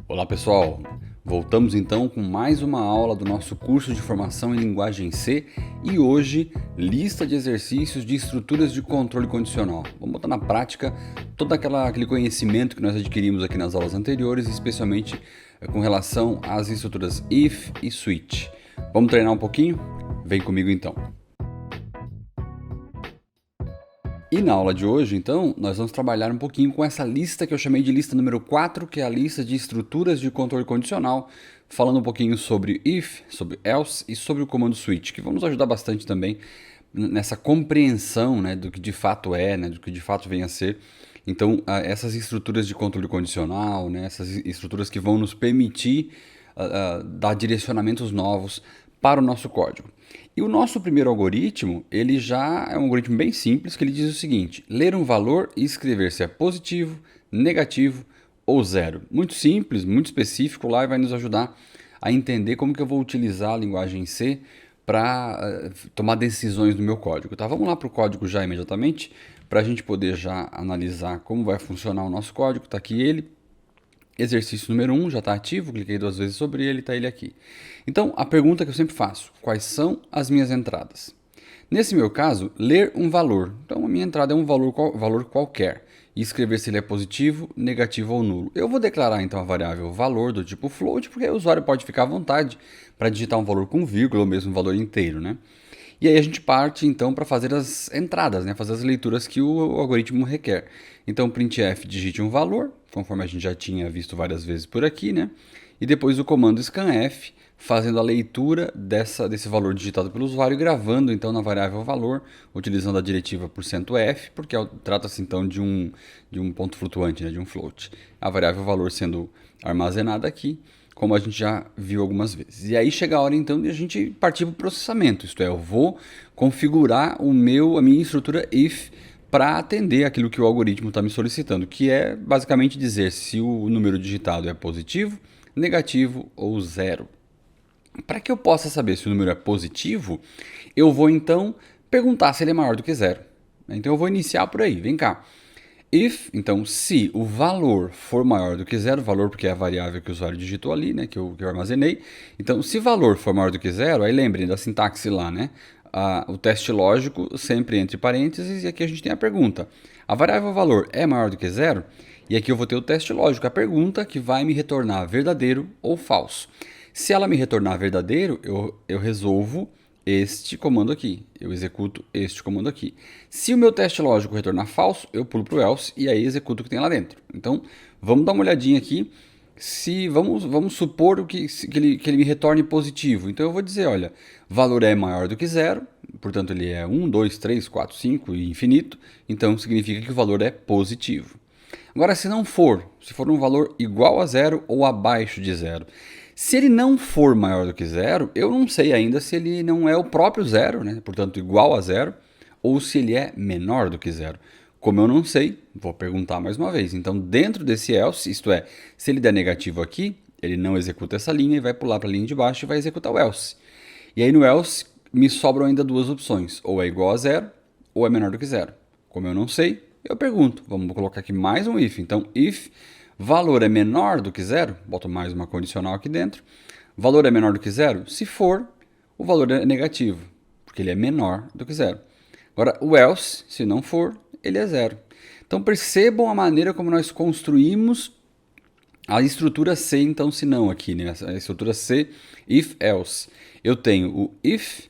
Olá pessoal, voltamos então com mais uma aula do nosso curso de formação em linguagem C e hoje lista de exercícios de estruturas de controle condicional. Vamos botar na prática todo aquele conhecimento que nós adquirimos aqui nas aulas anteriores, especialmente com relação às estruturas if e switch. Vamos treinar um pouquinho? Vem comigo então. E na aula de hoje, então, nós vamos trabalhar um pouquinho com essa lista que eu chamei de lista número 4, que é a lista de estruturas de controle condicional, falando um pouquinho sobre if, sobre else e sobre o comando switch, que vão nos ajudar bastante também nessa compreensão, né, do que de fato é, né, do que de fato vem a ser. Então, essas estruturas de controle condicional, né, essas estruturas que vão nos permitir dar direcionamentos novos para o nosso código. E o nosso primeiro algoritmo, ele já é um algoritmo bem simples, que ele diz o seguinte: ler um valor e escrever se é positivo, negativo ou zero. Muito simples, muito específico lá e vai nos ajudar a entender como que eu vou utilizar a linguagem C para tomar decisões no meu código. Tá? Vamos lá para o código já imediatamente, para a gente poder já analisar como vai funcionar o nosso código. Está aqui ele. Exercício número 1 já está ativo, cliquei 2 vezes sobre ele, está ele aqui. Então, a pergunta que eu sempre faço: quais são as minhas entradas? Nesse meu caso, ler um valor. Então, a minha entrada é um valor qualquer e escrever se ele é positivo, negativo ou nulo. Eu vou declarar então a variável valor do tipo float, porque o usuário pode ficar à vontade para digitar um valor com vírgula ou mesmo um valor inteiro, né? E aí a gente parte então para fazer as entradas, né? Fazer as leituras que o algoritmo requer. Então printf digite um valor, conforme a gente já tinha visto várias vezes por aqui, né? E depois o comando scanf, fazendo a leitura desse valor digitado pelo usuário e gravando então na variável valor, utilizando a diretiva %f, porque trata-se então de um ponto flutuante, né? De um float. A variável valor sendo armazenada aqui, como a gente já viu algumas vezes. E aí chega a hora então de a gente partir para o processamento, isto é, eu vou configurar a minha estrutura if para atender aquilo que o algoritmo está me solicitando, que é basicamente dizer se o número digitado é positivo, negativo ou zero. Para que eu possa saber se o número é positivo, eu vou então perguntar se ele é maior do que zero. Então eu vou iniciar por aí, vem cá. If, então, se o valor for maior do que zero, valor porque é a variável que o usuário digitou ali, né, que eu armazenei. Então, se valor for maior do que zero, aí lembrem da sintaxe lá, né? O teste lógico sempre entre parênteses e aqui a gente tem a pergunta. A variável valor é maior do que zero? E aqui eu vou ter o teste lógico, a pergunta que vai me retornar verdadeiro ou falso. Se ela me retornar verdadeiro, eu resolvo este comando aqui, eu executo este comando aqui. Se o meu teste lógico retornar falso, eu pulo para o else e aí executo o que tem lá dentro. Então, vamos dar uma olhadinha aqui. Vamos supor que ele me retorne positivo. Então, eu vou dizer, olha, valor é maior do que zero, portanto, ele é 1, 2, 3, 4, 5 e infinito. Então, significa que o valor é positivo. Agora, se não for, se for um valor igual a zero ou abaixo de zero, se ele não for maior do que zero, eu não sei ainda se ele não é o próprio zero, né? Portanto, igual a zero, ou se ele é menor do que zero. Como eu não sei, vou perguntar mais uma vez. Então, dentro desse else, isto é, se ele der negativo aqui, ele não executa essa linha e vai pular para a linha de baixo e vai executar o else. E aí no else me sobram ainda duas opções, ou é igual a zero, ou é menor do que zero. Como eu não sei, eu pergunto. Vamos colocar aqui mais um if. Então, if valor é menor do que zero, boto mais uma condicional aqui dentro. Valor é menor do que zero? Se for, o valor é negativo, porque ele é menor do que zero. Agora, o else, se não for, ele é zero. Então, percebam a maneira como nós construímos a estrutura C, então, se não aqui, né? A estrutura C, if, else. Eu tenho o if,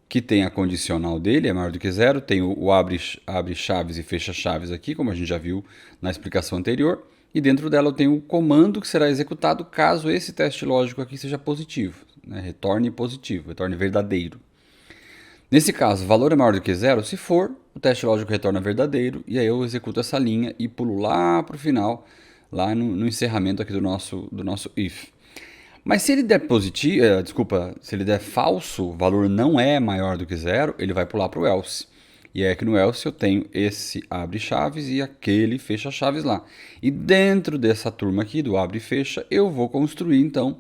que tem a condicional dele, é maior do que zero. Tem o abre chaves e fecha chaves aqui, como a gente já viu na explicação anterior. E dentro dela eu tenho o comando que será executado caso esse teste lógico aqui seja positivo, né? Retorne positivo, retorne verdadeiro. Nesse caso, valor é maior do que zero, se for, o teste lógico retorna verdadeiro, e aí eu executo essa linha e pulo lá para o final, lá no encerramento aqui do nosso if. Mas se ele der positivo, se ele der falso, o valor não é maior do que zero, ele vai pular para o else. E é que no else eu tenho esse abre chaves e aquele fecha chaves lá. E dentro dessa turma aqui do abre e fecha, eu vou construir então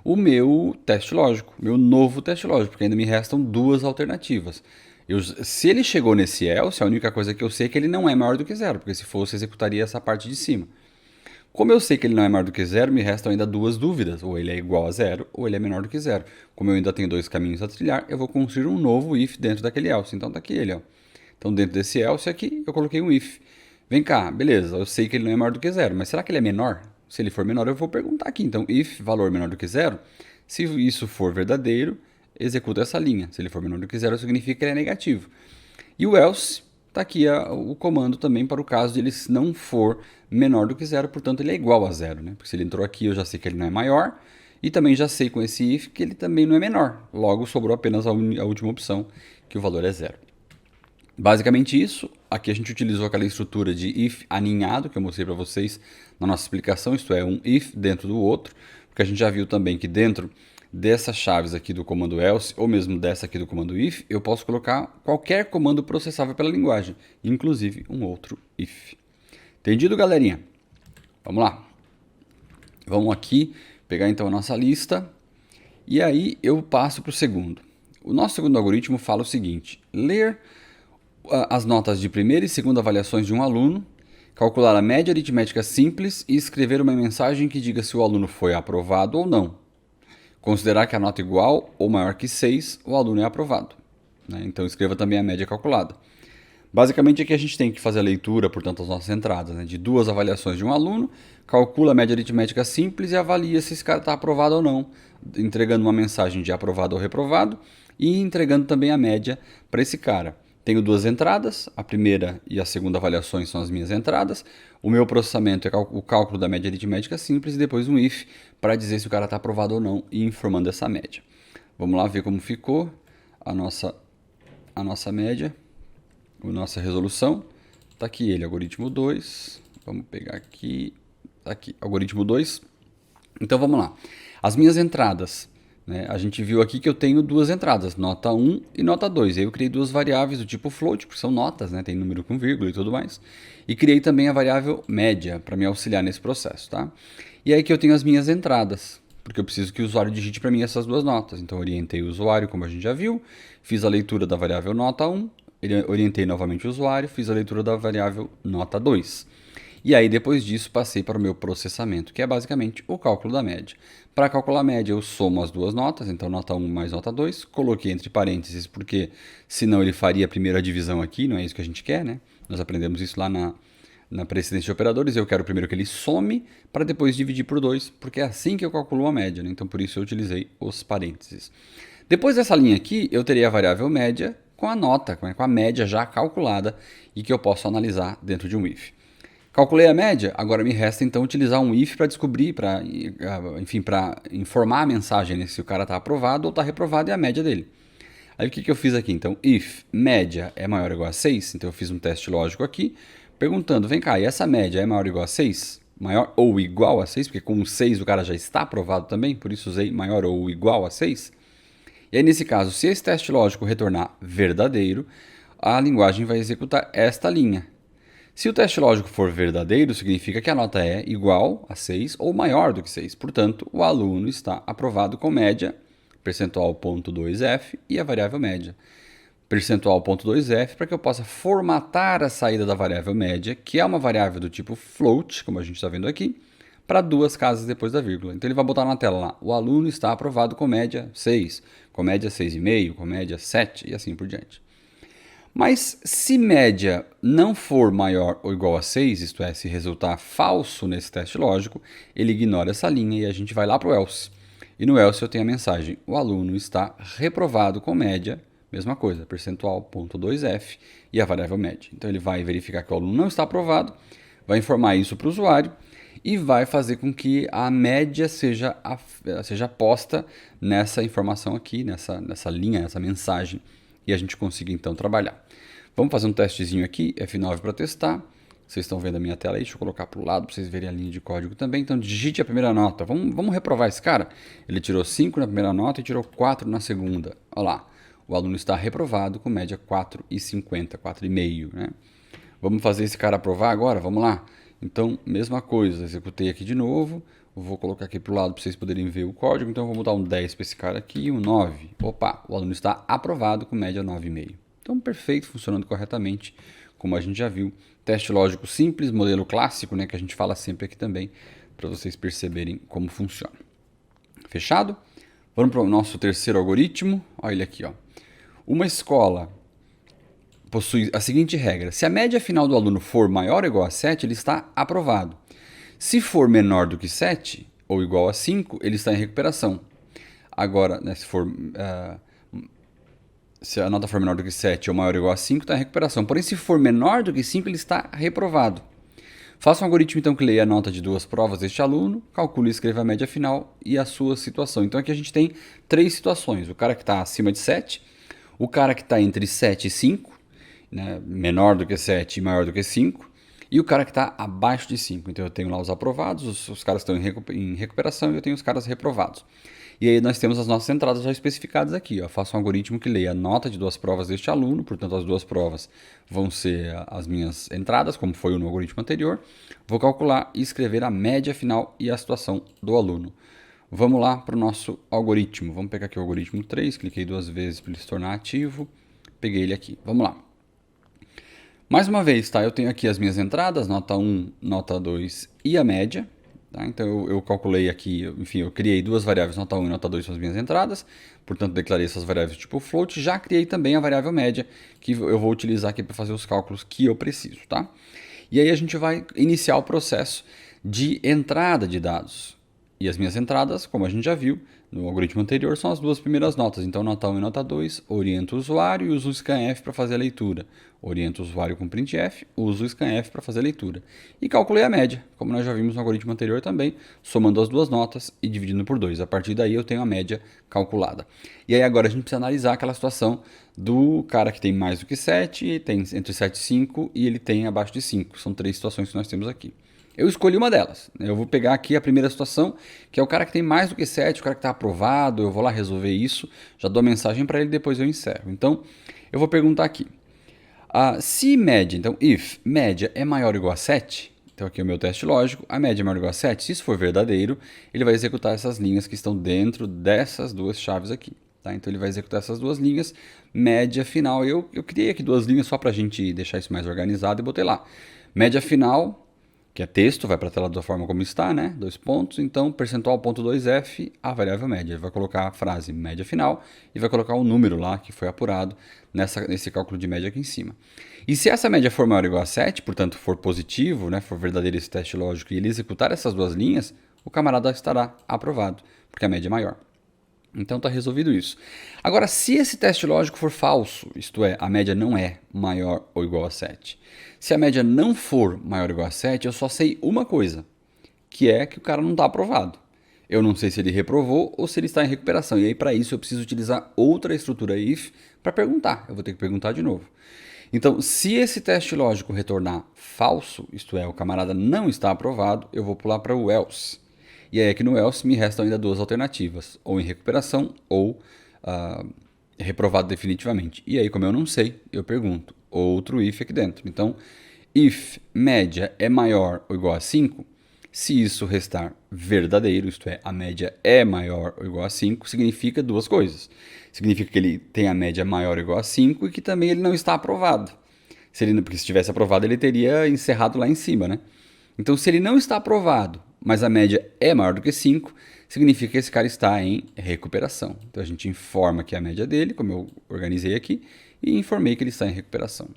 o meu teste lógico, meu novo teste lógico, porque ainda me restam duas alternativas. Se ele chegou nesse else, a única coisa que eu sei é que ele não é maior do que zero, porque se fosse, executaria essa parte de cima. Como eu sei que ele não é maior do que zero, me restam ainda duas dúvidas. Ou ele é igual a zero, ou ele é menor do que zero. Como eu ainda tenho dois caminhos a trilhar, eu vou construir um novo if dentro daquele else. Então tá aqui ele, ó. Então dentro desse else aqui, eu coloquei um if. Vem cá, beleza, eu sei que ele não é maior do que zero, mas será que ele é menor? Se ele for menor, eu vou perguntar aqui. Então, if valor menor do que zero, se isso for verdadeiro, executa essa linha. Se ele for menor do que zero, significa que ele é negativo. E o else, está aqui o comando também para o caso de ele não for menor do que zero, portanto ele é igual a zero, né? Porque se ele entrou aqui, eu já sei que ele não é maior, e também já sei com esse if que ele também não é menor. Logo, sobrou apenas a última opção, que o valor é zero. Basicamente isso. Aqui a gente utilizou aquela estrutura de if aninhado, que eu mostrei para vocês na nossa explicação, isto é, um if dentro do outro, porque a gente já viu também que dentro dessas chaves aqui do comando else, ou mesmo dessa aqui do comando if, eu posso colocar qualquer comando processável pela linguagem, inclusive um outro if. Entendido, galerinha? Vamos lá. Vamos aqui pegar então a nossa lista, e aí eu passo para o segundo. O nosso segundo algoritmo fala o seguinte: ler as notas de primeira e segunda avaliações de um aluno, calcular a média aritmética simples e escrever uma mensagem que diga se o aluno foi aprovado ou não. Considerar que a nota igual ou maior que 6, o aluno é aprovado. Né? Então escreva também a média calculada. Basicamente aqui a gente tem que fazer a leitura, portanto, das nossas entradas, né, de duas avaliações de um aluno, calcula a média aritmética simples e avalia se esse cara está aprovado ou não, entregando uma mensagem de aprovado ou reprovado e entregando também a média para esse cara. Tenho duas entradas, a primeira e a segunda avaliações são as minhas entradas. O meu processamento é o cálculo da média aritmética simples e depois um if para dizer se o cara está aprovado ou não e informando essa média. Vamos lá ver como ficou a nossa média, a nossa resolução. Está aqui ele, algoritmo 2. Vamos pegar aqui, tá aqui, algoritmo 2. Então vamos lá. As minhas entradas. A gente viu aqui que eu tenho duas entradas, nota 1 e nota 2. Aí eu criei duas variáveis do tipo float, porque são notas, né? Tem número com vírgula e tudo mais. E criei também a variável média para me auxiliar nesse processo, tá? E aí que eu tenho as minhas entradas, porque eu preciso que o usuário digite para mim essas duas notas. Então eu orientei o usuário, como a gente já viu, fiz a leitura da variável nota 1, orientei novamente o usuário, fiz a leitura da variável nota 2. E aí, depois disso, passei para o meu processamento, que é basicamente o cálculo da média. Para calcular a média, eu somo as duas notas, então nota 1 mais nota 2, coloquei entre parênteses, porque senão ele faria a primeira divisão aqui, não é isso que a gente quer, né? Nós aprendemos isso lá na precedência de operadores, eu quero primeiro que ele some, para depois dividir por 2, porque é assim que eu calculo a média, né? Então por isso eu utilizei os parênteses. Depois dessa linha aqui, eu teria a variável média com a nota, com a média já calculada, e que eu posso analisar dentro de um if. Calculei a média, agora me resta então utilizar um if para descobrir, para informar a mensagem, né, se o cara está aprovado ou está reprovado e a média dele. Aí o que eu fiz aqui? Então, if média é maior ou igual a 6, então eu fiz um teste lógico aqui, perguntando, vem cá, e essa média é maior ou igual a 6? Maior ou igual a 6, porque com 6 o cara já está aprovado também, por isso usei maior ou igual a 6. E aí nesse caso, se esse teste lógico retornar verdadeiro, a linguagem vai executar esta linha. Se o teste lógico for verdadeiro, significa que a nota é igual a 6 ou maior do que 6. Portanto, o aluno está aprovado com média, percentual.2f e a variável média. Percentual.2f para que eu possa formatar a saída da variável média, que é uma variável do tipo float, como a gente está vendo aqui, para duas casas depois da vírgula. Então ele vai botar na tela lá, o aluno está aprovado com média 6, com média 6,5, com média 7 e assim por diante. Mas se média não for maior ou igual a 6, isto é, se resultar falso nesse teste lógico, ele ignora essa linha e a gente vai lá para o else. E no else eu tenho a mensagem, o aluno está reprovado com média, mesma coisa, percentual.2f e a variável média. Então ele vai verificar que o aluno não está aprovado, vai informar isso para o usuário e vai fazer com que a média seja posta nessa informação aqui, nessa linha, nessa mensagem, e a gente consiga então trabalhar. Vamos fazer um testezinho aqui, F9 para testar. Vocês estão vendo a minha tela aí, deixa eu colocar para o lado para vocês verem a linha de código também. Então digite a primeira nota, vamos reprovar esse cara. Ele tirou 5 na primeira nota e tirou 4 na segunda. Olha lá, o aluno está reprovado com média 4,50, 4,5, né? Vamos fazer esse cara aprovar agora? Vamos lá. Então, mesma coisa, executei aqui de novo. Vou colocar aqui para o lado para vocês poderem ver o código. Então, eu vou botar um 10 para esse cara aqui e um 9. Opa, o aluno está aprovado com média 9,5. Então, perfeito, funcionando corretamente como a gente já viu. Teste lógico simples, modelo clássico, né, que a gente fala sempre aqui também, para vocês perceberem como funciona. Fechado? Vamos para o nosso terceiro algoritmo. Olha ele aqui, ó. Uma escola possui a seguinte regra: se a média final do aluno for maior ou igual a 7, ele está aprovado. Se for menor do que 7 ou igual a 5, ele está em recuperação. Agora, né, se a nota for menor do que 7 ou maior ou igual a 5, está em recuperação. Porém, se for menor do que 5, ele está reprovado. Faça um algoritmo, então, que leia a nota de duas provas deste aluno, calcule e escreva a média final e a sua situação. Então, aqui a gente tem 3 situações. O cara que está acima de 7, o cara que está entre 7 e 5, né, menor do que 7 e maior do que 5, e o cara que está abaixo de 5. Então, eu tenho lá os aprovados, os caras estão em recuperação, e eu tenho os caras reprovados. E aí nós temos as nossas entradas já especificadas aqui. Ó. Faço um algoritmo que leia a nota de duas provas deste aluno, portanto as duas provas vão ser as minhas entradas, como foi no algoritmo anterior. Vou calcular e escrever a média final e a situação do aluno. Vamos lá para o nosso algoritmo. Vamos pegar aqui o algoritmo 3, cliquei 2 vezes para ele se tornar ativo, peguei ele aqui. Vamos lá. Mais uma vez, tá? Eu tenho aqui as minhas entradas, nota 1, nota 2 e a média. Tá? Então eu calculei aqui, enfim, eu criei duas variáveis, nota 1 e nota 2 são as minhas entradas, portanto declarei essas variáveis tipo float, já criei também a variável média, que eu vou utilizar aqui para fazer os cálculos que eu preciso. Tá? E aí a gente vai iniciar o processo de entrada de dados. E as minhas entradas, como a gente já viu no algoritmo anterior, são as duas primeiras notas. Então, nota 1 e nota 2, oriento o usuário e uso o scanf para fazer a leitura. Oriento o usuário com printf, uso o scanf para fazer a leitura. E calculei a média, como nós já vimos no algoritmo anterior também, somando as duas notas e dividindo por 2. A partir daí eu tenho a média calculada. E aí agora a gente precisa analisar aquela situação do cara que tem mais do que 7, tem entre 7 e 5 e ele tem abaixo de 5. São 3 situações que nós temos aqui. Eu escolhi uma delas. Eu vou pegar aqui a primeira situação, que é o cara que tem mais do que 7, o cara que está aprovado, eu vou lá resolver isso, já dou a mensagem para ele, depois eu encerro. Então, eu vou perguntar aqui. Se média, então, if média é maior ou igual a 7, então aqui é o meu teste lógico, a média é maior ou igual a 7, se isso for verdadeiro, ele vai executar essas linhas que estão dentro dessas duas chaves aqui. Tá? Então, ele vai executar essas duas linhas, média final. Eu criei aqui duas linhas só para a gente deixar isso mais organizado e botei lá. Média final, que é texto, vai para a tela da forma como está, né? 2 pontos, então percentual.2f, a variável média. Ele vai colocar a frase média final e vai colocar o número lá que foi apurado nesse cálculo de média aqui em cima. E se essa média for maior ou igual a 7, portanto for positivo, né, for verdadeiro esse teste lógico e ele executar essas duas linhas, o camarada estará aprovado, porque a média é maior. Então está resolvido isso. Agora, se esse teste lógico for falso, isto é, a média não é maior ou igual a 7. Se a média não for maior ou igual a 7, eu só sei uma coisa, que é que o cara não está aprovado. Eu não sei se ele reprovou ou se ele está em recuperação. E aí, para isso, eu preciso utilizar outra estrutura if para perguntar. Eu vou ter que perguntar de novo. Então, se esse teste lógico retornar falso, isto é, o camarada não está aprovado, eu vou pular para o else. E aí aqui no else me restam ainda duas alternativas, ou em recuperação ou reprovado definitivamente. E aí, como eu não sei, eu pergunto outro if aqui dentro. Então, if média é maior ou igual a 5, se isso restar verdadeiro, isto é, a média é maior ou igual a 5, significa duas coisas. Significa que ele tem a média maior ou igual a 5 e que também ele não está aprovado. Porque se tivesse aprovado, ele teria encerrado lá em cima, né? Então, se ele não está aprovado, mas a média é maior do que 5, significa que esse cara está em recuperação. Então a gente informa que é a média dele, como eu organizei aqui, e informei que ele está em recuperação.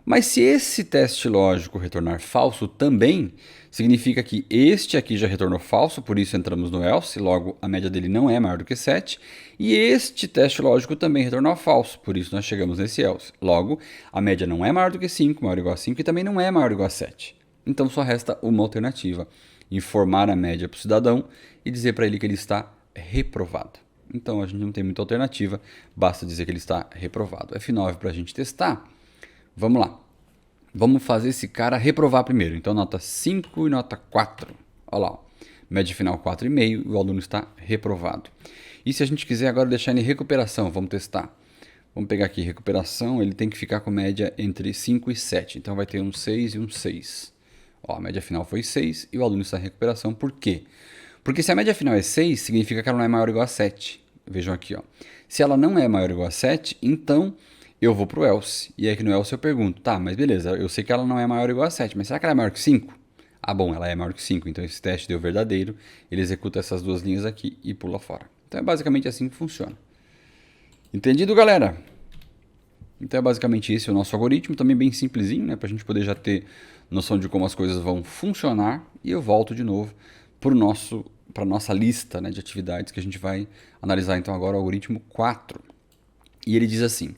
Mas se esse teste lógico retornar falso também, significa que este aqui já retornou falso, por isso entramos no else, logo a média dele não é maior do que 7, e este teste lógico também retornou falso, por isso nós chegamos nesse else. Logo, a média não é maior do que 5, maior ou igual a 5, e também não é maior ou igual a 7. Então só resta uma alternativa, informar a média para o cidadão e dizer para ele que ele está reprovado. Então a gente não tem muita alternativa, basta dizer que ele está reprovado. F9 para a gente testar. Vamos lá. Vamos fazer esse cara reprovar primeiro. Então nota 5 e nota 4. Olha lá. Ó. Média final 4,5 e o aluno está reprovado. E se a gente quiser agora deixar ele em recuperação, vamos testar. Vamos pegar aqui recuperação, ele tem que ficar com média entre 5 e 7. Então vai ter um 6 e um 6. Ó, a média final foi 6 e o aluno está em recuperação. Por quê? Porque se a média final é 6, significa que ela não é maior ou igual a 7. Vejam aqui. Ó. Se ela não é maior ou igual a 7, então eu vou para o else. E aí aqui no else eu pergunto, tá, mas beleza, eu sei que ela não é maior ou igual a 7, mas será que ela é maior que 5? Ah, bom, ela é maior que 5, então esse teste deu verdadeiro, ele executa essas duas linhas aqui e pula fora. Então é basicamente assim que funciona. Entendido, galera? Então é basicamente esse o nosso algoritmo, também bem simplesinho, né, para a gente poder já ter noção de como as coisas vão funcionar. E eu volto de novo para a nossa lista, né, de atividades que a gente vai analisar então agora o algoritmo 4. E ele diz assim: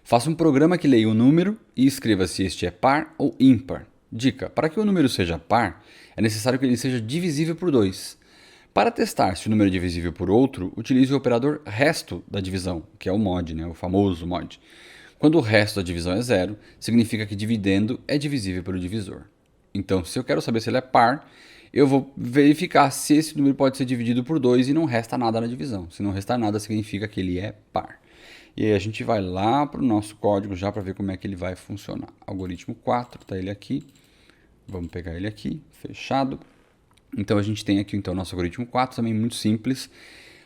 faça um programa que leia o número e escreva se este é par ou ímpar. Dica: para que o número seja par, é necessário que ele seja divisível por 2. Para testar se o número é divisível por outro, utilize o operador resto da divisão, que é o mod, né, o famoso mod. Quando o resto da divisão é zero, significa que dividendo é divisível pelo divisor. Então, se eu quero saber se ele é par, eu vou verificar se esse número pode ser dividido por 2 e não resta nada na divisão. Se não restar nada, significa que ele é par. E aí a gente vai lá para o nosso código já para ver como é que ele vai funcionar. Algoritmo 4, está ele aqui. Vamos pegar ele aqui, fechado. Então a gente tem aqui então, o nosso algoritmo 4, também muito simples.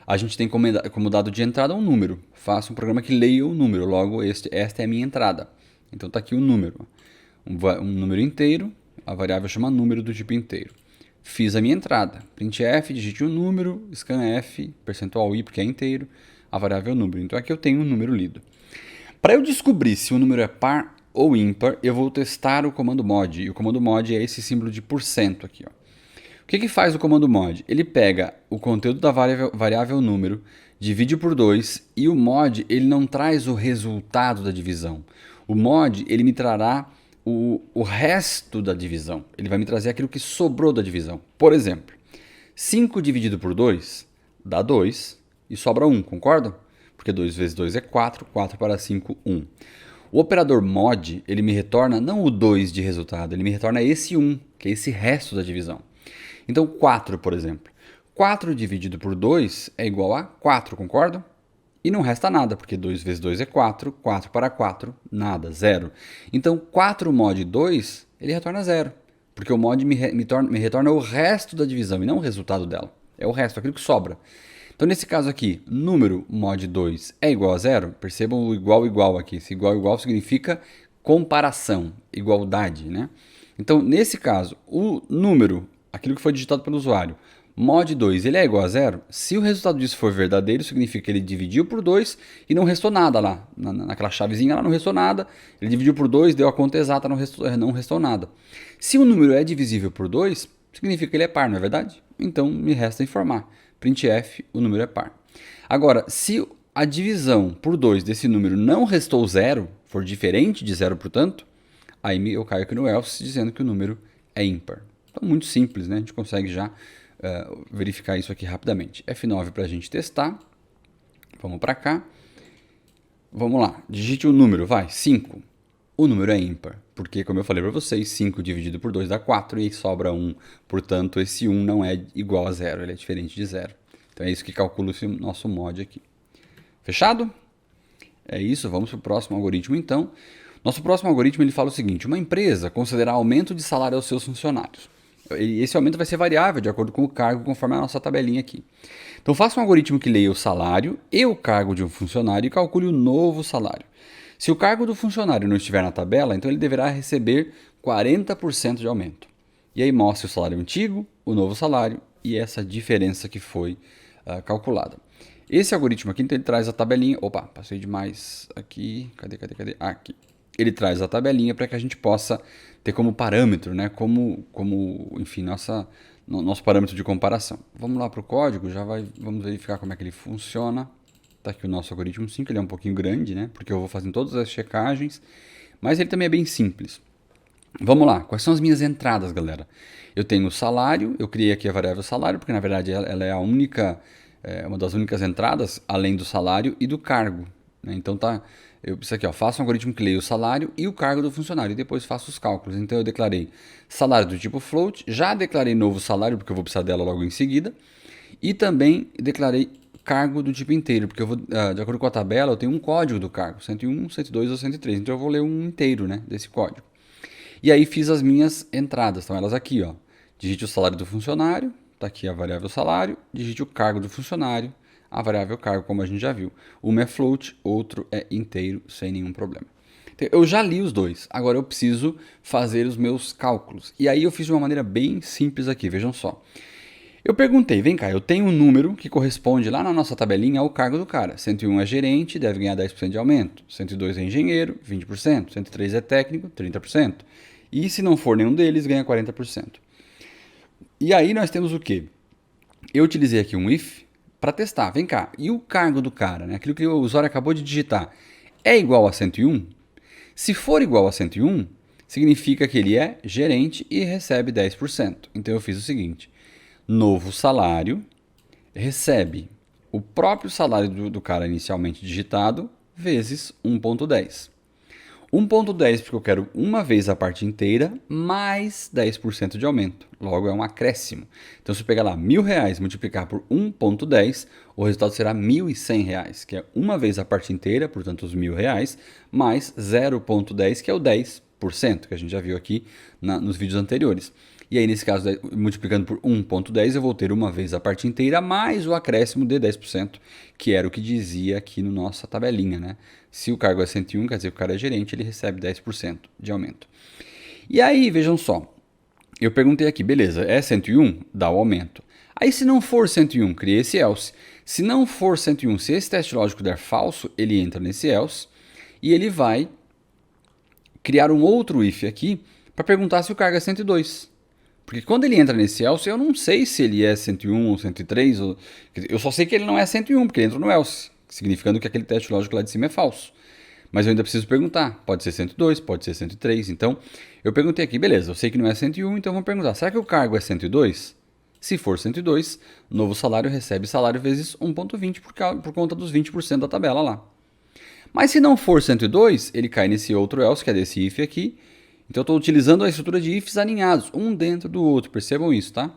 A gente tem como dado de entrada um número. Faça um programa que leia o número, logo esta é a minha entrada. Então está aqui o número. Um número inteiro, a variável chama número do tipo inteiro. Fiz a minha entrada. Printf, digite um número, scanf, percentual i, porque é inteiro, a variável é o número. Então aqui eu tenho um número lido. Para eu descobrir se o número é par ou ímpar, eu vou testar o comando mod. E o comando mod é esse símbolo de porcento aqui, ó. O que faz o comando mod? Ele pega o conteúdo da variável número, divide por 2 e o mod ele não traz o resultado da divisão. O mod ele me trará o resto da divisão. Ele vai me trazer aquilo que sobrou da divisão. Por exemplo, 5 dividido por 2 dá 2 e sobra 1, concordam? Porque 2 vezes 2 é 4, 4 para 5, 1. O operador mod ele me retorna não o 2 de resultado, ele me retorna esse 1, que é esse resto da divisão. Então 4, por exemplo. 4 dividido por 2 é igual a 4, concordam? E não resta nada, porque 2 vezes 2 é 4, 4 para 4, nada, 0. Então 4 mod 2, ele retorna 0, porque o mod me retorna o resto da divisão e não o resultado dela. É o resto, aquilo que sobra. Então nesse caso aqui, número mod 2 é igual a 0, percebam o igual aqui. Esse igual significa comparação, igualdade, né? Então nesse caso, o número, aquilo que foi digitado pelo usuário, mod 2, ele é igual a 0? Se o resultado disso for verdadeiro, significa que ele dividiu por 2 e não restou nada lá. Naquela chavezinha lá não restou nada. Ele dividiu por 2, deu a conta exata, não restou nada. Se o número é divisível por 2, significa que ele é par, não é verdade? Então me resta informar. Printf, o número é par. Agora, se a divisão por 2 desse número não restou 0, for diferente de 0, portanto, aí eu caio aqui no else dizendo que o número é ímpar. Então, muito simples, né? A gente consegue já verificar isso aqui rapidamente. F9 para a gente testar. Vamos para cá. Vamos lá. Digite o número, vai. 5. O número é ímpar, porque, como eu falei para vocês, 5 dividido por 2 dá 4 e sobra 1. Portanto, esse 1 não é igual a 0, ele é diferente de 0. Então, é isso que calcula esse nosso mod aqui. Fechado? É isso, vamos para o próximo algoritmo, então. Nosso próximo algoritmo ele fala o seguinte: uma empresa considerará aumento de salário aos seus funcionários. Esse aumento vai ser variável de acordo com o cargo, conforme a nossa tabelinha aqui. Então, faça um algoritmo que leia o salário e o cargo de um funcionário e calcule o novo salário. Se o cargo do funcionário não estiver na tabela, então ele deverá receber 40% de aumento. E aí mostra o salário antigo, o novo salário e essa diferença que foi calculada. Esse algoritmo aqui, então, ele traz a tabelinha. Opa, passei demais aqui. Cadê? Aqui. Ele traz a tabelinha para que a gente possa ter como parâmetro, né? Enfim, nosso parâmetro de comparação. Vamos lá para o código, vamos verificar como é que ele funciona. Está aqui o nosso algoritmo 5, ele é um pouquinho grande, né? Porque eu vou fazendo todas as checagens, mas ele também é bem simples. Vamos lá, quais são as minhas entradas, galera? Eu tenho o salário, eu criei aqui a variável salário, porque na verdade ela é uma das únicas entradas, além do salário e do cargo, né? Então isso aqui, ó, faço um algoritmo que leia o salário e o cargo do funcionário e depois faço os cálculos. Então eu declarei salário do tipo float, já declarei novo salário, porque eu vou precisar dela logo em seguida, e também declarei cargo do tipo inteiro, porque eu vou, de acordo com a tabela, eu tenho um código do cargo, 101, 102 ou 103, então eu vou ler um inteiro, né, desse código. E aí fiz as minhas entradas, estão elas aqui, ó. Digite o salário do funcionário, está aqui a variável salário, digite o cargo do funcionário, a variável cargo, como a gente já viu. Uma é float, outro é inteiro, sem nenhum problema. Então, eu já li os dois, agora eu preciso fazer os meus cálculos. E aí eu fiz de uma maneira bem simples aqui, vejam só. Eu perguntei, vem cá, eu tenho um número que corresponde lá na nossa tabelinha ao cargo do cara. 101 é gerente, deve ganhar 10% de aumento. 102 é engenheiro, 20%. 103 é técnico, 30%. E se não for nenhum deles, ganha 40%. E aí nós temos o quê? Eu utilizei aqui um if para testar. Vem cá, e o cargo do cara, né? Aquilo que o usuário acabou de digitar, é igual a 101? Se for igual a 101, significa que ele é gerente e recebe 10%. Então eu fiz o seguinte: novo salário recebe o próprio salário do cara inicialmente digitado vezes 1,10. 1,10 porque eu quero uma vez a parte inteira mais 10% de aumento. Logo é um acréscimo. Então se eu pegar lá R$1.000 multiplicar por 1,10, o resultado será R$1.100, que é uma vez a parte inteira, portanto os R$1.000, mais 0,10, que é o 10%, que a gente já viu aqui nos vídeos anteriores. E aí, nesse caso, multiplicando por 1,10, eu vou ter uma vez a parte inteira mais o acréscimo de 10%, que era o que dizia aqui na nossa tabelinha, né? Se o cargo é 101, quer dizer que o cara é gerente, ele recebe 10% de aumento. E aí, vejam só, eu perguntei aqui, beleza, é 101? Dá o aumento. Aí, se não for 101, cria esse else. Se não for 101, se esse teste lógico der falso, ele entra nesse else e ele vai criar um outro if aqui para perguntar se o cargo é 102. Porque quando ele entra nesse else, eu não sei se ele é 101 ou 103. Eu só sei que ele não é 101, porque ele entra no else, significando que aquele teste lógico lá de cima é falso. Mas eu ainda preciso perguntar. Pode ser 102, pode ser 103. Então, eu perguntei aqui, beleza, eu sei que não é 101, então vamos perguntar, será que o cargo é 102? Se for 102, novo salário recebe salário vezes 1,20 por conta dos 20% da tabela lá. Mas se não for 102, ele cai nesse outro else, que é desse if aqui. Então eu estou utilizando a estrutura de ifs alinhados, um dentro do outro, percebam isso, tá?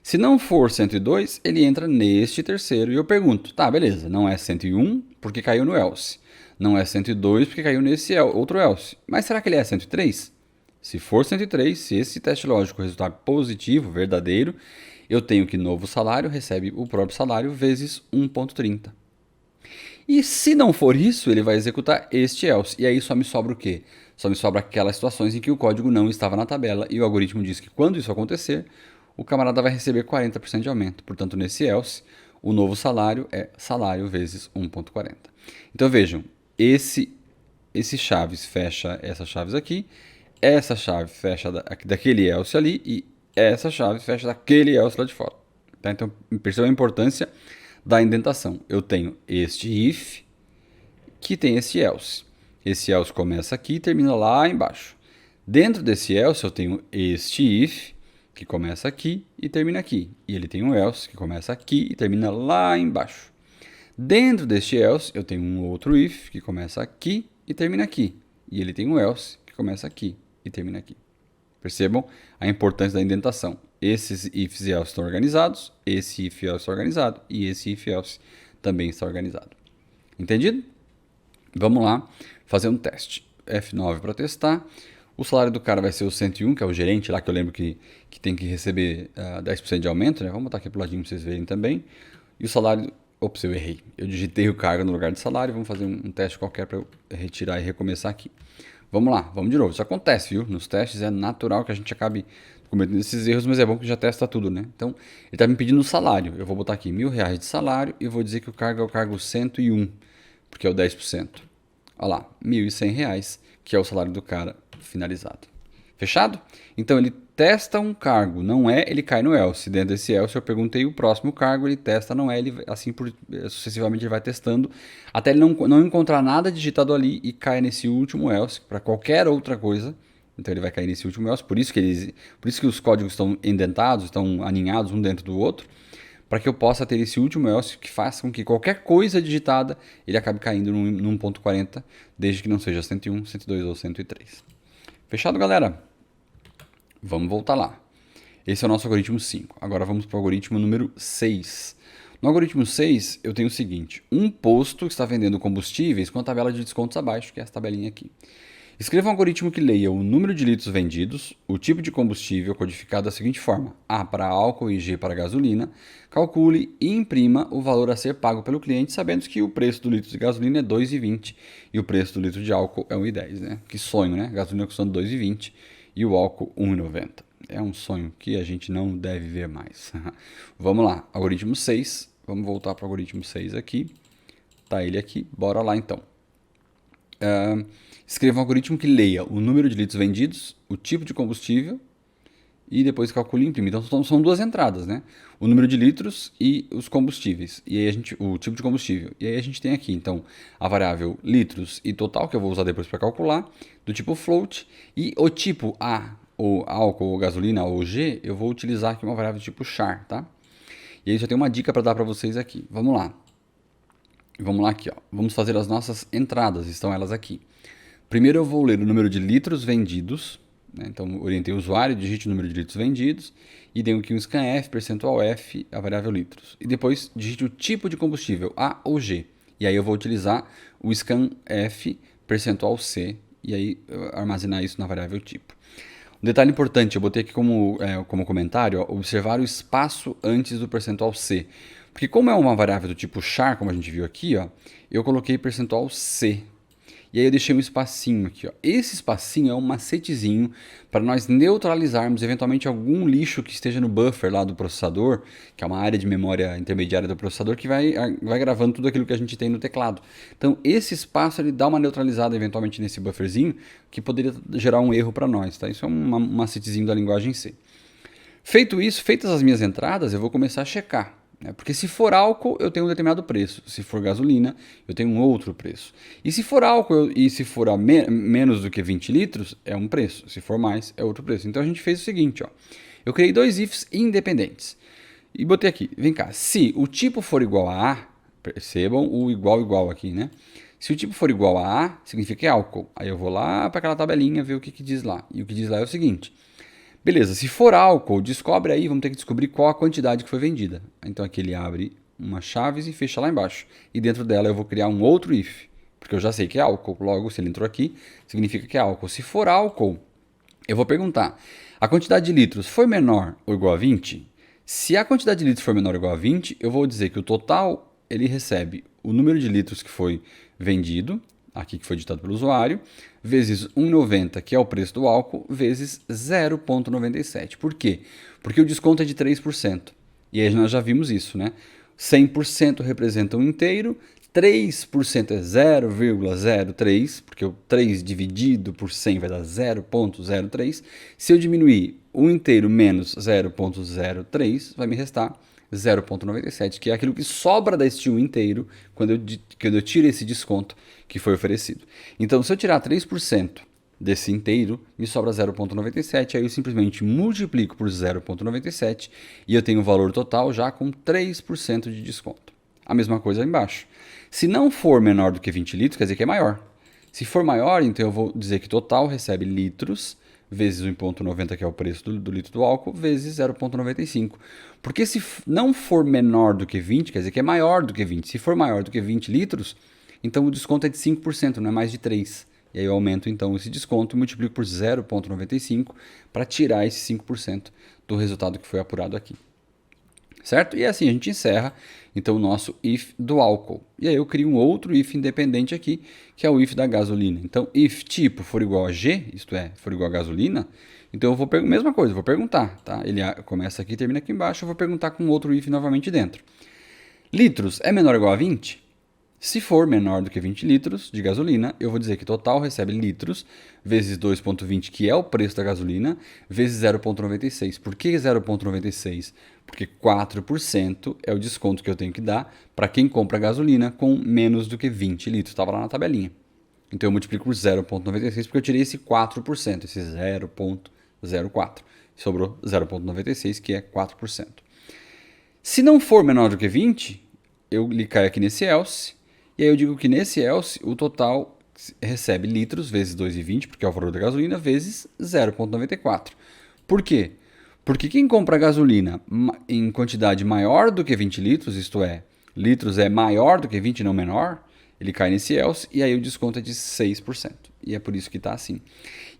Se não for 102, ele entra neste terceiro e eu pergunto, tá, beleza, não é 101 porque caiu no else, não é 102 porque caiu nesse outro else, mas será que ele é 103? Se for 103, se esse teste lógico resultar positivo, verdadeiro, eu tenho que novo salário recebe o próprio salário vezes 1,30. E se não for isso, ele vai executar este else. E aí só me sobra o quê? Só me sobra aquelas situações em que o código não estava na tabela e o algoritmo diz que quando isso acontecer, o camarada vai receber 40% de aumento. Portanto, nesse else, o novo salário é salário vezes 1,40. Então vejam, esse chaves fecha essas chaves aqui, essa chave fecha daquele else ali e essa chave fecha daquele else lá de fora. Tá? Então perceba a importância da indentação. Eu tenho este if que tem esse else. Esse else começa aqui e termina lá embaixo. Dentro desse else eu tenho este if que começa aqui e termina aqui. E ele tem um else que começa aqui e termina lá embaixo. Dentro deste else eu tenho um outro if que começa aqui e termina aqui. E ele tem um else que começa aqui e termina aqui. Percebam a importância da indentação. Esses ifs e else estão organizados, esse if e else está organizado e esse if e else também está organizado. Entendido? Vamos lá fazer um teste. F9 para testar. O salário do cara vai ser o 101, que é o gerente lá, que eu lembro que tem que receber 10% de aumento, né? Vamos botar aqui pro ladinho para vocês verem também. E o salário... Ops, eu errei. Eu digitei o cargo no lugar de salário. Vamos fazer um teste qualquer para eu retirar e recomeçar aqui. Vamos lá, vamos de novo. Isso acontece, viu? Nos testes é natural que a gente acabe cometendo esses erros, mas é bom que já testa tudo, né? Então, ele está me pedindo o salário. Eu vou botar aqui R$1.000 de salário e vou dizer que o cargo é o cargo 101, porque é o 10%. Olha lá, R$1.100, que é o salário do cara finalizado. Fechado? Então, ele testa um cargo, não é, ele cai no else. Dentro desse else, eu perguntei o próximo cargo, ele testa, não é, ele assim sucessivamente ele vai testando, até ele não encontrar nada digitado ali e cai nesse último else, para qualquer outra coisa. Então ele vai cair nesse último else, por isso que os códigos estão indentados, estão aninhados um dentro do outro, para que eu possa ter esse último else que faça com que qualquer coisa digitada ele acabe caindo num 1.40, desde que não seja 101, 102 ou 103. Fechado, galera? Vamos voltar lá. Esse é o nosso algoritmo 5. Agora vamos para o algoritmo número 6. No algoritmo 6, eu tenho o seguinte. Um posto que está vendendo combustíveis com a tabela de descontos abaixo, que é essa tabelinha aqui. Escreva um algoritmo que leia o número de litros vendidos, o tipo de combustível codificado da seguinte forma: A para álcool e G para gasolina. Calcule e imprima o valor a ser pago pelo cliente, sabendo que o preço do litro de gasolina é 2,20 e o preço do litro de álcool é 1,10, né? Que sonho, né? Gasolina custando 2,20 e o álcool 1,90. É um sonho que a gente não deve ver mais. Vamos lá, algoritmo 6. Vamos voltar para o algoritmo 6 aqui. Tá ele aqui, bora lá então. Escreva um algoritmo que leia o número de litros vendidos, o tipo de combustível e depois calcule e imprime. Então são duas entradas, né? O número de litros e os combustíveis. E aí o tipo de combustível. E aí a gente tem aqui, então, a variável litros e total, que eu vou usar depois para calcular, do tipo float. E o tipo A, ou álcool, ou gasolina, ou G, eu vou utilizar aqui uma variável do tipo char, tá? E aí já tem uma dica para dar para vocês aqui. Vamos lá. Vamos lá aqui, ó. Vamos fazer as nossas entradas, estão elas aqui. Primeiro eu vou ler o número de litros vendidos, né? Então orientei o usuário, digite o número de litros vendidos e dei aqui um scanf, percentual F, a variável litros. E depois digite o tipo de combustível, A ou G. E aí eu vou utilizar o scanf, percentual C, e aí armazenar isso na variável tipo. Um detalhe importante, eu botei aqui como comentário, ó, observar o espaço antes do percentual C. Porque como é uma variável do tipo char, como a gente viu aqui, ó, eu coloquei percentual C. E aí eu deixei um espacinho aqui, ó. Esse espacinho é um macetezinho para nós neutralizarmos eventualmente algum lixo que esteja no buffer lá do processador, que é uma área de memória intermediária do processador que vai gravando tudo aquilo que a gente tem no teclado. Então esse espaço ele dá uma neutralizada eventualmente nesse bufferzinho que poderia gerar um erro para nós, tá? Isso é um macetezinho da linguagem C. Feito isso, feitas as minhas entradas, eu vou começar a checar. Porque se for álcool, eu tenho um determinado preço. Se for gasolina, eu tenho um outro preço. E se for álcool e se for menos do que 20 litros, é um preço. Se for mais, é outro preço. Então a gente fez o seguinte, ó. Eu criei dois ifs independentes. E botei aqui, vem cá, se o tipo for igual a A, percebam o igual aqui, né? Se o tipo for igual a A, significa que é álcool. Aí eu vou lá para aquela tabelinha ver o que diz lá. E o que diz lá é o seguinte: beleza, se for álcool, descobre aí, vamos ter que descobrir qual a quantidade que foi vendida. Então aqui ele abre uma chaves e fecha lá embaixo. E dentro dela eu vou criar um outro if, porque eu já sei que é álcool. Logo, se ele entrou aqui, significa que é álcool. Se for álcool, eu vou perguntar, a quantidade de litros foi menor ou igual a 20? Se a quantidade de litros for menor ou igual a 20, eu vou dizer que o total ele recebe o número de litros que foi vendido, aqui que foi ditado pelo usuário, vezes 1,90, que é o preço do álcool, vezes 0,97. Por quê? Porque o desconto é de 3%. E aí nós já vimos isso, né? 100% representa um inteiro, 3% é 0,03, porque o 3 dividido por 100 vai dar 0,03. Se eu diminuir um inteiro menos 0,03, vai me restar 0,97, que é aquilo que sobra deste 1 inteiro quando eu tiro esse desconto que foi oferecido. Então, se eu tirar 3% desse inteiro, me sobra 0,97, aí eu simplesmente multiplico por 0,97 e eu tenho o valor total já com 3% de desconto. A mesma coisa aí embaixo. Se não for menor do que 20 litros, quer dizer que é maior. Se for maior, então eu vou dizer que total recebe litros vezes 1,90, que é o preço do litro do álcool, vezes 0,95. Porque se não for menor do que 20, quer dizer que é maior do que 20. Se for maior do que 20 litros, então o desconto é de 5%, não é mais de 3%. E aí eu aumento então esse desconto e multiplico por 0,95 para tirar esse 5% do resultado que foi apurado aqui. Certo? E assim a gente encerra então o nosso if do álcool. E aí eu crio um outro if independente aqui, que é o if da gasolina. Então, if tipo for igual a G, isto é, for igual a gasolina, então eu vou mesma coisa, eu vou perguntar, tá? Ele começa aqui e termina aqui embaixo, eu vou perguntar com outro if novamente dentro. Litros é menor ou igual a 20? Se for menor do que 20 litros de gasolina, eu vou dizer que total recebe litros vezes 2,20, que é o preço da gasolina, vezes 0,96. Por que 0,96? Porque 4% é o desconto que eu tenho que dar para quem compra gasolina com menos do que 20 litros. Estava lá na tabelinha. Então eu multiplico por 0,96 porque eu tirei esse 4%, esse 0,04. Sobrou 0,96, que é 4%. Se não for menor do que 20, eu caio aqui nesse else. E aí eu digo que nesse else o total recebe litros vezes 2,20, porque é o valor da gasolina, vezes 0,94. Por quê? Porque quem compra gasolina em quantidade maior do que 20 litros, isto é, litros é maior do que 20, não menor, ele cai nesse else e aí o desconto é de 6%. E é por isso que está assim.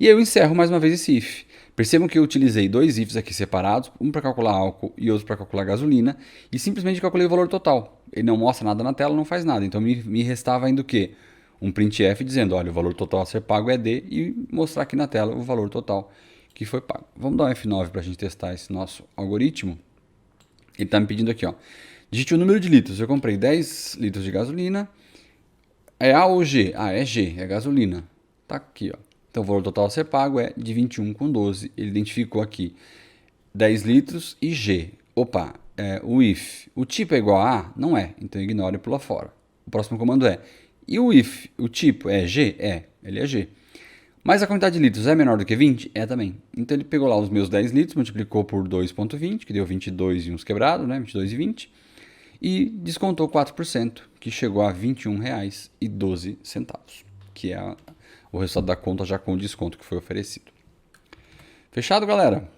E aí eu encerro mais uma vez esse if. Percebam que eu utilizei dois ifs aqui separados, um para calcular álcool e outro para calcular gasolina, e simplesmente calculei o valor total. Ele não mostra nada na tela, não faz nada. Então me restava ainda o quê? Um printf dizendo, olha, o valor total a ser pago é D, e mostrar aqui na tela o valor total que foi pago. Vamos dar um F9 para a gente testar esse nosso algoritmo. Ele está me pedindo aqui, ó. Digite o número de litros. Eu comprei 10 litros de gasolina. É A ou G? Ah, é G, é gasolina. Tá aqui, ó. Então o valor total a ser pago é de 21,12. Ele identificou aqui 10 litros e G. Opa, o if. O tipo é igual a A? Não é. Então ignora e pula fora. O próximo comando é. E o if? O tipo é G? É. Ele é G. Mas a quantidade de litros é menor do que 20? É também. Então ele pegou lá os meus 10 litros, multiplicou por 2,20, que deu 22 e uns quebrados, né? 22,20. E descontou 4%, que chegou a R$ 21,12, que é o resultado da conta já com o desconto que foi oferecido. Fechado, galera?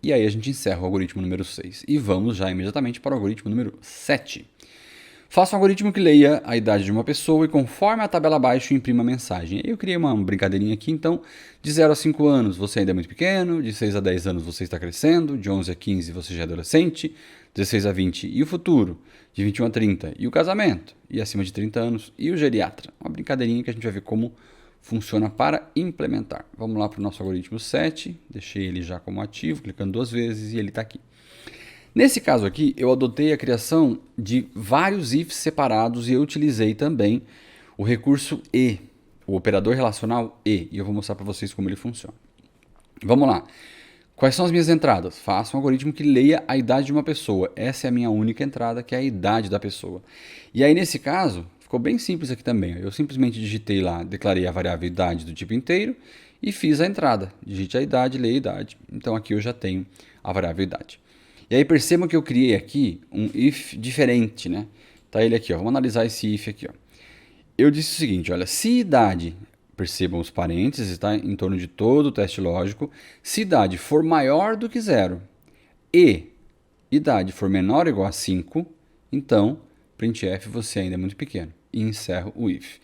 E aí a gente encerra o algoritmo número 6 e vamos já imediatamente para o algoritmo número 7. Faça um algoritmo que leia a idade de uma pessoa e conforme a tabela abaixo imprima a mensagem. Eu criei uma brincadeirinha aqui, então, de 0 a 5 anos você ainda é muito pequeno, de 6 a 10 anos você está crescendo, de 11 a 15 você já é adolescente, 16 a 20 e o futuro, de 21 a 30 e o casamento, e acima de 30 anos e o geriatra. Uma brincadeirinha que a gente vai ver como funciona para implementar. Vamos lá para o nosso algoritmo 7, deixei ele já como ativo, clicando 2 vezes e ele está aqui. Nesse caso aqui, eu adotei a criação de vários ifs separados e eu utilizei também o recurso e, o operador relacional e eu vou mostrar para vocês como ele funciona. Vamos lá. Quais são as minhas entradas? Faça um algoritmo que leia a idade de uma pessoa. Essa é a minha única entrada, que é a idade da pessoa. E aí, nesse caso, ficou bem simples aqui também. Eu simplesmente digitei lá, declarei a variável idade do tipo inteiro e fiz a entrada. Digite a idade, leia a idade. Então aqui eu já tenho a variável idade. E aí percebam que eu criei aqui um if diferente, né? Tá ele aqui, ó. Vamos analisar esse if aqui, ó. Eu disse o seguinte, olha, se idade, percebam os parênteses, tá? Em torno de todo o teste lógico, se idade for maior do que 0 e idade for menor ou igual a 5, então, printf, você ainda é muito pequeno. E encerro o if.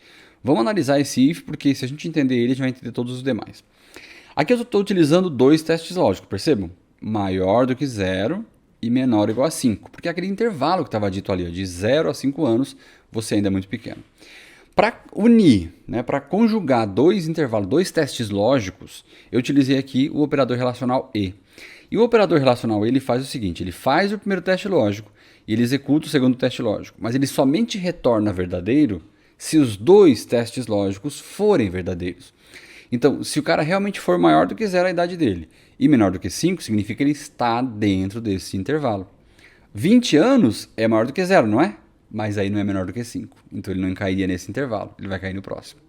Vamos analisar esse if, porque se a gente entender ele, a gente vai entender todos os demais. Aqui eu estou utilizando dois testes lógicos, percebam? Maior do que 0 e menor ou igual a 5. Porque aquele intervalo que estava dito ali, ó, de 0 a 5 anos, você ainda é muito pequeno. Para unir, né, para conjugar dois intervalos, dois testes lógicos, eu utilizei aqui o operador relacional e. E o operador relacional ele faz o seguinte, ele faz o primeiro teste lógico e ele executa o segundo teste lógico, mas ele somente retorna verdadeiro se os dois testes lógicos forem verdadeiros. Então, se o cara realmente for maior do que 0 a idade dele e menor do que 5, significa que ele está dentro desse intervalo. 20 anos é maior do que 0, não é? Mas aí não é menor do que 5. Então ele não cairia nesse intervalo, ele vai cair no próximo.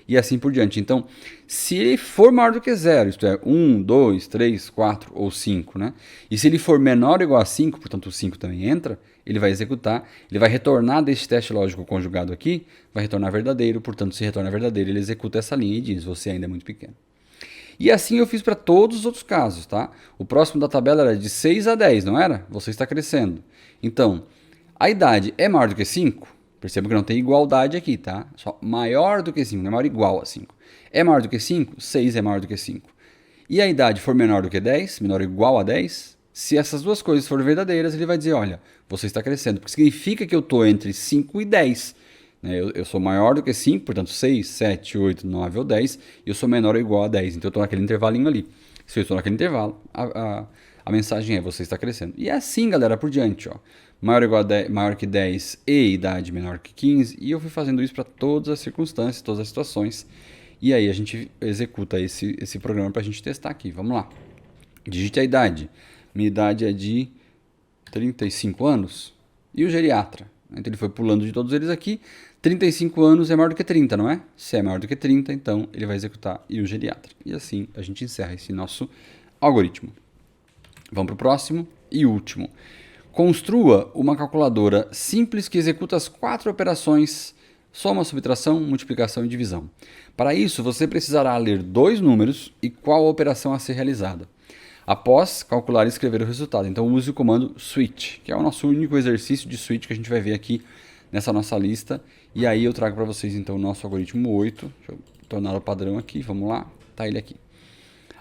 E assim por diante. Então, se ele for maior do que 0, isto é, 1, 2, 3, 4 ou 5, né? E se ele for menor ou igual a 5, portanto o 5 também entra, ele vai executar, ele vai retornar desse teste lógico conjugado aqui, vai retornar verdadeiro, portanto se retorna verdadeiro, ele executa essa linha e diz, você ainda é muito pequeno. E assim eu fiz para todos os outros casos, tá? O próximo da tabela era de 6 a 10, não era? Você está crescendo. Então, a idade é maior do que 5? Perceba que não tem igualdade aqui, tá? Só maior do que 5, não é maior igual a 5. É maior do que 5? 6 é maior do que 5. E a idade for menor do que 10, menor ou igual a 10, se essas duas coisas forem verdadeiras, ele vai dizer, olha, você está crescendo, porque significa que eu estou entre 5 e 10. Eu sou maior do que 5, portanto 6, 7, 8, 9 ou 10, e eu sou menor ou igual a 10, então eu estou naquele intervalinho ali. Se eu estou naquele intervalo, a mensagem é, você está crescendo. E é assim, galera, por diante, ó. Maior, igual a 10, maior que 10 e idade menor que 15, e eu fui fazendo isso para todas as circunstâncias, todas as situações, e aí a gente executa esse programa para a gente testar aqui. Vamos lá. Digite a idade. Minha idade é de 35 anos, e o geriatra. Então ele foi pulando de todos eles aqui. 35 anos é maior do que 30, não é? Se é maior do que 30, então ele vai executar e o geriatra. E assim a gente encerra esse nosso algoritmo. Vamos para o próximo e último. Construa uma calculadora simples que executa as 4 operações: soma, subtração, multiplicação e divisão. Para isso, você precisará ler 2 números e qual a operação a ser realizada. Após calcular e escrever o resultado. Então use o comando switch, que é o nosso único exercício de switch que a gente vai ver aqui nessa nossa lista. E aí eu trago para vocês então o nosso algoritmo 8. Deixa eu tornar o padrão aqui, vamos lá, tá ele aqui.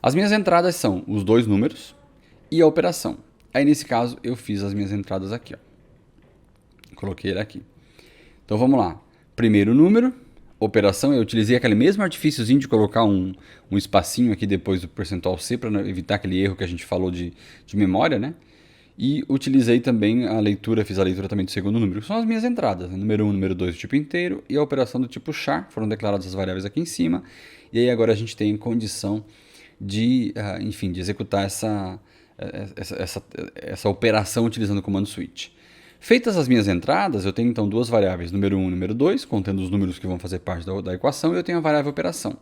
As minhas entradas são os dois números e a operação. Aí nesse caso eu fiz as minhas entradas aqui, ó. Coloquei ele aqui. Então vamos lá. Primeiro número, operação, eu utilizei aquele mesmo artifíciozinho de colocar um espacinho aqui depois do percentual C para evitar aquele erro que a gente falou de memória, né? E utilizei também a leitura, fiz a leitura também do segundo número, que são as minhas entradas, né? Número 1, número 2 do tipo inteiro e a operação do tipo char, foram declaradas as variáveis aqui em cima. E aí agora a gente tem condição de, enfim, de executar essa operação utilizando o comando switch. Feitas as minhas entradas, eu tenho então duas variáveis, número 1 e número 2, contendo os números que vão fazer parte da equação, e eu tenho a variável operação.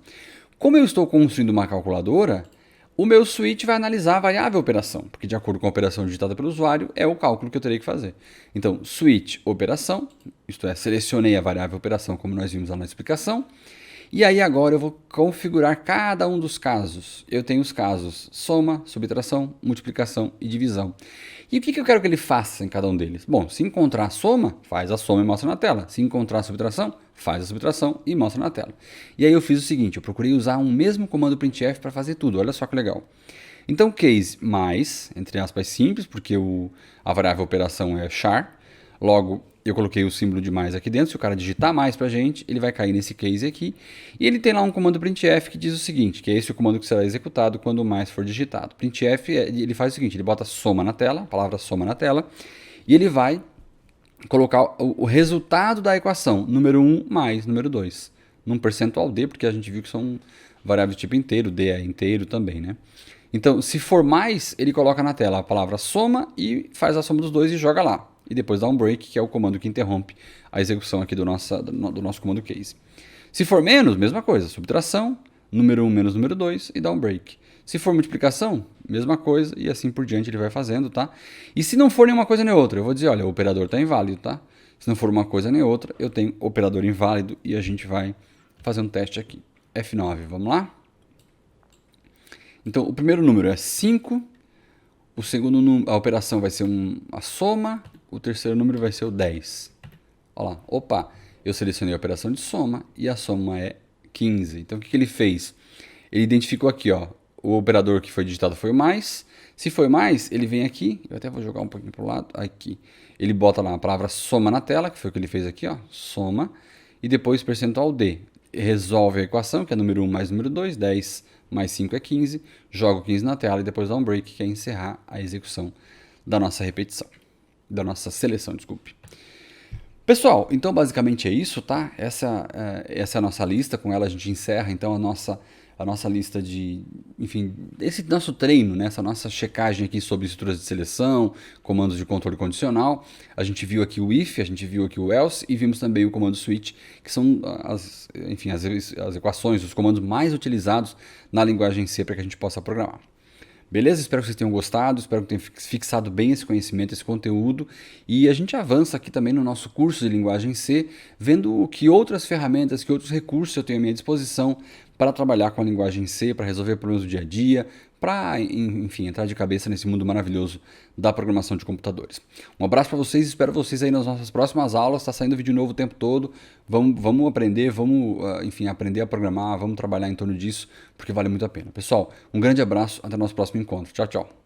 Como eu estou construindo uma calculadora, o meu switch vai analisar a variável operação, porque de acordo com a operação digitada pelo usuário, é o cálculo que eu terei que fazer. Então, switch operação, isto é, selecionei a variável operação como nós vimos lá na explicação, e aí agora eu vou configurar cada um dos casos. Eu tenho os casos soma, subtração, multiplicação e divisão. E o que eu quero que ele faça em cada um deles? Bom, se encontrar a soma, faz a soma e mostra na tela. Se encontrar a subtração, faz a subtração e mostra na tela. E aí eu fiz o seguinte, eu procurei usar um mesmo comando printf para fazer tudo. Olha só que legal. Então case mais, entre aspas, simples, porque a variável operação é char. Logo, eu coloquei o símbolo de mais aqui dentro. Se o cara digitar mais pra gente, ele vai cair nesse case aqui. E ele tem lá um comando printf que diz o seguinte, que é esse o comando que será executado quando o mais for digitado. Printf, ele faz o seguinte, ele bota soma na tela, a palavra soma na tela, e ele vai colocar o resultado da equação, número 1 mais número 2, num percentual d, porque a gente viu que são variáveis do tipo inteiro, d é inteiro também, né? Então, se for mais, ele coloca na tela a palavra soma e faz a soma dos dois e joga lá. E depois dá um break, que é o comando que interrompe a execução aqui do nosso comando case. Se for menos, mesma coisa, subtração, número 1 menos número 2 e dá um break. Se for multiplicação, mesma coisa e assim por diante ele vai fazendo, tá? E se não for nenhuma coisa nem outra, eu vou dizer, olha, o operador está inválido, tá? Se não for uma coisa nem outra, eu tenho operador inválido e a gente vai fazer um teste aqui. F9, vamos lá? Então, o primeiro número é 5, o segundo número, a operação vai ser a soma, o terceiro número vai ser o 10. Olha lá, opa, eu selecionei a operação de soma e a soma é 15. Então, o que ele fez? Ele identificou aqui, ó, o operador que foi digitado foi o mais. Se foi mais, ele vem aqui, eu até vou jogar um pouquinho para o lado, aqui. Ele bota lá a palavra soma na tela, que foi o que ele fez aqui, ó, soma, e depois percentual D. Resolve a equação, que é número 1 mais número 2, 10 mais 5 é 15, joga o 15 na tela e depois dá um break, que é encerrar a execução da nossa repetição. Da nossa seleção, desculpe. Pessoal, então basicamente é isso, tá? Essa é a nossa lista, com ela a gente encerra então a nossa lista de, enfim, esse nosso treino, né? Essa nossa checagem aqui sobre estruturas de seleção, comandos de controle condicional. A gente viu aqui o if, a gente viu aqui o else e vimos também o comando switch, que são as equações, os comandos mais utilizados na linguagem C para que a gente possa programar. Beleza? Espero que vocês tenham gostado, espero que tenham fixado bem esse conhecimento, esse conteúdo. E a gente avança aqui também no nosso curso de linguagem C, vendo que outras ferramentas, que outros recursos eu tenho à minha disposição para trabalhar com a linguagem C, para resolver problemas do dia a dia, para, enfim, entrar de cabeça nesse mundo maravilhoso da programação de computadores. Um abraço para vocês, espero vocês aí nas nossas próximas aulas, está saindo vídeo novo o tempo todo, vamos aprender, enfim, aprender a programar, vamos trabalhar em torno disso, porque vale muito a pena. Pessoal, um grande abraço, até o nosso próximo encontro. Tchau, tchau.